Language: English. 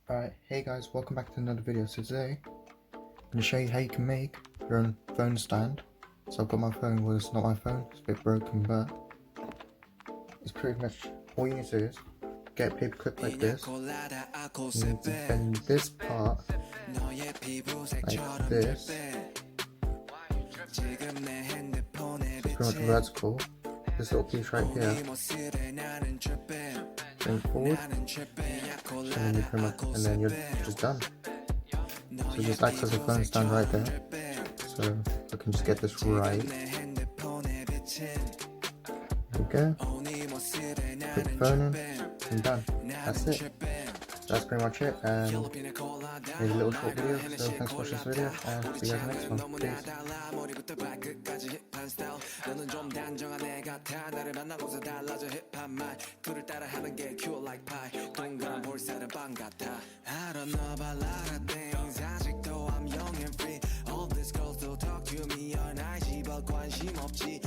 Alright, hey guys, welcome back to another video. So today, I'm going to show you how you can make your own phone stand. So I've got my phone, well it's not my phone, it's a bit broken, but it's pretty much all you need to do is get a paper clip like this. You need to bend this part like this. It's pretty much vertical. This little piece right here, bring forward, and then you're just done. So just acts as a phone stand right there. So I can just get this right. There we go. Put the phone in and done. That's it. That's pretty much it. And made a little short video. So thanks for watching this video and see you guys in the next one. 너는 좀 단정한 애 같아 나를 만나고서 달라져 힙합 말투를 따라하는 게 cute like pie 동그란 볼살은 빵 같아 I don't know about a lot of things 아직도 I'm young and free All these girls don't talk to me all night 집어 관심 없지